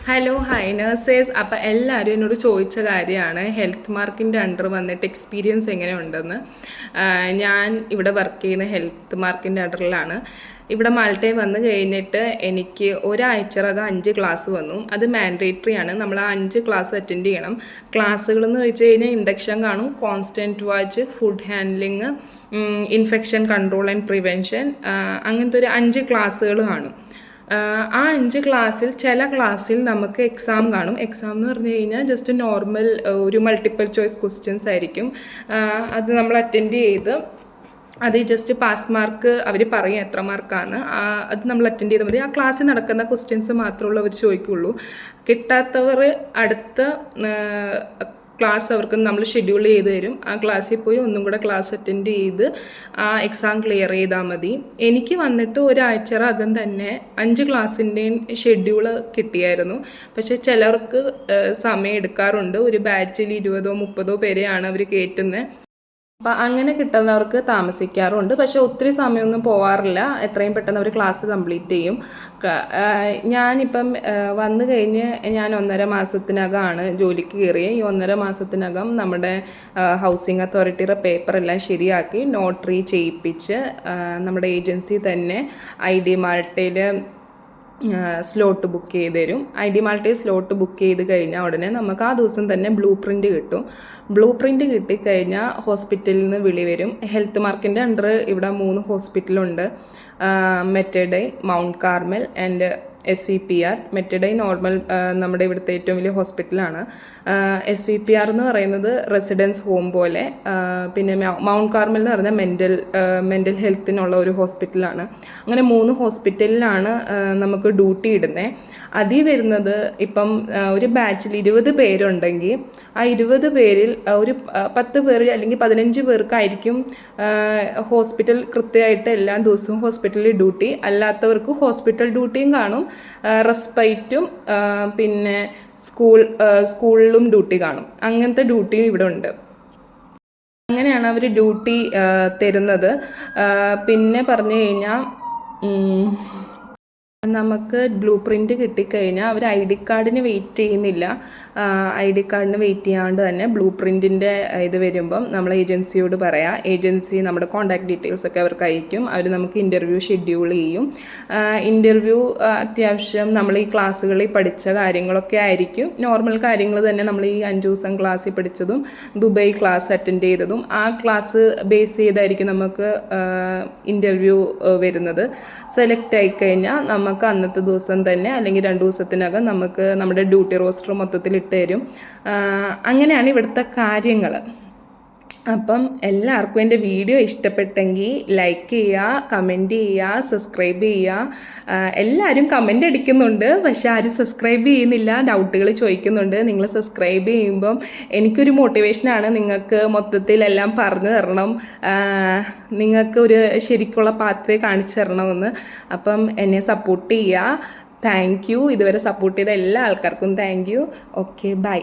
Hello high നഴ്സേഴ്സ്. അപ്പം എല്ലാവരും എന്നോട് ചോദിച്ച കാര്യമാണ് ഹെൽത്ത് മാർക്കിൻ്റെ അണ്ടർ വന്നിട്ട് എക്സ്പീരിയൻസ് എങ്ങനെ ഉണ്ടെന്ന്. ഞാൻ ഇവിടെ വർക്ക് ചെയ്യുന്ന ഹെൽത്ത് മാർക്കിൻ്റെ അണ്ടറിലാണ്. ഇവിടെ മാൾട്ടയിൽ വന്നു കഴിഞ്ഞിട്ട് എനിക്ക് ഒരാഴ്ചറകം 5 ക്ലാസ് വന്നു. അത് മാൻഡേറ്ററി ആണ്. നമ്മൾ ആ 5 ക്ലാസ് അറ്റൻഡ് ചെയ്യണം. ക്ലാസ്സുകളെന്ന് വെച്ച് കഴിഞ്ഞാൽ ഇൻഡക്ഷൻ കാണും, constant watch, food handling, infection control and prevention, അങ്ങനത്തെ ഒരു 5 ക്ലാസ്സുകൾ കാണും. ആ 5 ക്ലാസ്സിൽ ചില ക്ലാസ്സിൽ നമുക്ക് എക്സാം കാണും. എക്സാം എന്ന് പറഞ്ഞു കഴിഞ്ഞാൽ ജസ്റ്റ് നോർമൽ ഒരു മൾട്ടിപ്പിൾ ചോയ്സ് ക്വസ്റ്റ്യൻസ് ആയിരിക്കും. അത് നമ്മൾ അറ്റൻഡ് ചെയ്ത് അത് ജസ്റ്റ് പാസ് മാർക്ക് അവർ പറയും എത്ര മാർക്കാണ്, അത് നമ്മൾ അറ്റൻഡ് ചെയ്താൽ മതി. ആ ക്ലാസ്സിൽ നടക്കുന്ന ക്വസ്റ്റ്യൻസ് മാത്രമുള്ളൂ അവർ ചോദിക്കുകയുള്ളൂ. കിട്ടാത്തവർ അടുത്ത ക്ലാസ് അവർക്ക് നമ്മൾ ഷെഡ്യൂൾ ചെയ്ത് തരും. ആ ക്ലാസ്സിൽ പോയി ഒന്നും കൂടെ ക്ലാസ് അറ്റൻഡ് ചെയ്ത് ആ എക്സാം ക്ലിയർ ചെയ്താൽ മതി. എനിക്ക് വന്നിട്ട് ഒരാഴ്ചറകം തന്നെ 5 ക്ലാസ്സിൻ്റെയും ഷെഡ്യൂള് കിട്ടിയായിരുന്നു. പക്ഷേ ചിലർക്ക് സമയം എടുക്കാറുണ്ട്. ഒരു ബാച്ചിൽ 20ഓ 30ഓ പേരെയാണ് അവർ കയറ്റുന്നത്. അപ്പം അങ്ങനെ കിട്ടുന്നവർക്ക് താമസിക്കാറുണ്ട്. പക്ഷെ ഒത്തിരി സമയമൊന്നും പോവാറില്ല. എത്രയും പെട്ടെന്ന് അവർ ക്ലാസ് കംപ്ലീറ്റ് ചെയ്യും. ഞാനിപ്പം വന്നു കഴിഞ്ഞ് ഞാൻ 1.5 മാസത്തിനകമാണ് ജോലിക്ക് കയറിയത്. ഈ 1.5 മാസത്തിനകം നമ്മുടെ ഹൗസിംഗ് അതോറിറ്റിയുടെ പേപ്പറെല്ലാം ശരിയാക്കി നോട്ടറി ചെയ്യിപ്പിച്ച് നമ്മുടെ ഏജൻസി തന്നെ ID മാൾട്ടയിൽ സ്ലോട്ട് ബുക്ക് ചെയ്ത് തരും. ID മാൾട്ടയിൽ സ്ലോട്ട് ബുക്ക് ചെയ്ത് കഴിഞ്ഞാൽ ഉടനെ നമുക്ക് ആ ദിവസം തന്നെ ബ്ലൂ പ്രിൻ്റ് കിട്ടും. ബ്ലൂ പ്രിൻ്റ് കിട്ടിക്കഴിഞ്ഞാൽ ഹോസ്പിറ്റലിൽ നിന്ന് വിളി വരും. ഹെൽത്ത് മാർക്കിൻ്റെ അണ്ടർ ഇവിടെ 3 ഹോസ്പിറ്റലുണ്ട്. മെറ്റഡൈ, മൗണ്ട് കാർമൽ ആൻഡ് SVPR. മെറ്റഡൈ നോർമൽ നമ്മുടെ ഇവിടുത്തെ ഏറ്റവും വലിയ ഹോസ്പിറ്റലാണ്. SVPR എന്ന് പറയുന്നത് റെസിഡൻസ് ഹോം പോലെ. പിന്നെ മൗണ്ട് കാർമൽ എന്ന് പറഞ്ഞാൽ മെൻ്റൽ ഹെൽത്തിനുള്ള ഒരു ഹോസ്പിറ്റലാണ്. അങ്ങനെ 3 ഹോസ്പിറ്റലിലാണ് നമുക്ക് ഡ്യൂട്ടി ഇടുന്നത്. അതിൽ വരുന്നത് ഇപ്പം ഒരു ബാച്ചിൽ 20 പേരുണ്ടെങ്കിൽ ആ 20 പേരിൽ ഒരു 10 പേർ അല്ലെങ്കിൽ 15 പേർക്കായിരിക്കും ഹോസ്പിറ്റൽ കൃത്യമായിട്ട് എല്ലാ ദിവസവും ഹോസ്പിറ്റലിൽ ഡ്യൂട്ടി. അല്ലാത്തവർക്ക് ഹോസ്പിറ്റൽ ഡ്യൂട്ടിയും കാണും, റെസ്പൈറ്റും, പിന്നെ സ്കൂളിലും ഡ്യൂട്ടി കാണും. അങ്ങനത്തെ ഡ്യൂട്ടിയും ഇവിടെ ഉണ്ട്. അങ്ങനെയാണ് അവർ ഡ്യൂട്ടി തരുന്നത്. പിന്നെ പറഞ്ഞു കഴിഞ്ഞാൽ നമുക്ക് ബ്ലൂ പ്രിൻ്റ് കിട്ടിക്കഴിഞ്ഞാൽ അവർ ID കാർഡിന് വെയിറ്റ് ചെയ്യുന്നില്ല. ID കാർഡിന് വെയിറ്റ് ചെയ്യാണ്ട് തന്നെ ബ്ലൂ പ്രിൻറ്റിൻ്റെ ഇത് വരുമ്പം നമ്മൾ ഏജൻസിയോട് പറയാം. ഏജൻസി നമ്മുടെ കോൺടാക്ട് ഡീറ്റെയിൽസ് ഒക്കെ അവർക്ക് അയക്കും. അവർ നമുക്ക് ഇൻ്റർവ്യൂ ഷെഡ്യൂൾ ചെയ്യും. ഇൻ്റർവ്യൂ അത്യാവശ്യം നമ്മൾ ഈ ക്ലാസ്സുകളിൽ പഠിച്ച കാര്യങ്ങളൊക്കെ ആയിരിക്കും. നോർമൽ കാര്യങ്ങൾ തന്നെ നമ്മൾ ഈ 5 ദിവസം ക്ലാസ്സിൽ പഠിച്ചതും ദുബായ് ക്ലാസ് അറ്റൻഡ് ചെയ്തതും ആ ക്ലാസ് ബേസ് ചെയ്തായിരിക്കും നമുക്ക് ഇൻ്റർവ്യൂ വരുന്നത്. സെലക്ട് ആയിക്കഴിഞ്ഞാൽ നമുക്ക് അന്നത്തെ ദിവസം തന്നെ അല്ലെങ്കിൽ 2 ദിവസത്തിനകം നമുക്ക് നമ്മുടെ ഡ്യൂട്ടി റോസ്റ്റർ മൊത്തത്തിൽ ഇട്ട് തരും. അങ്ങനെയാണ് ഇവിടുത്തെ കാര്യങ്ങൾ. അപ്പം എല്ലാവർക്കും എൻ്റെ വീഡിയോ ഇഷ്ടപ്പെട്ടെങ്കിൽ ലൈക്ക് ചെയ്യുക, കമൻറ്റ് ചെയ്യുക, സബ്സ്ക്രൈബ് ചെയ്യുക. എല്ലാവരും കമൻ്റ് അടിക്കുന്നുണ്ട്, പക്ഷെ ആരും സബ്സ്ക്രൈബ് ചെയ്യുന്നില്ല. ഡൗട്ടുകൾ ചോദിക്കുന്നുണ്ട്. നിങ്ങൾ സബ്സ്ക്രൈബ് ചെയ്യുമ്പം എനിക്കൊരു മോട്ടിവേഷനാണ്. നിങ്ങൾക്ക് മൊത്തത്തിലെല്ലാം പറഞ്ഞു തരണം, നിങ്ങൾക്ക് ഒരു ശരിക്കുള്ള പാത്വേ കാണിച്ചു തരണമെന്ന്. അപ്പം എന്നെ സപ്പോർട്ട് ചെയ്യുക. Thank you. ഇതുവരെ സപ്പോർട്ട് ചെയ്ത എല്ലാ ആൾക്കാർക്കും താങ്ക് യു. Okay, by.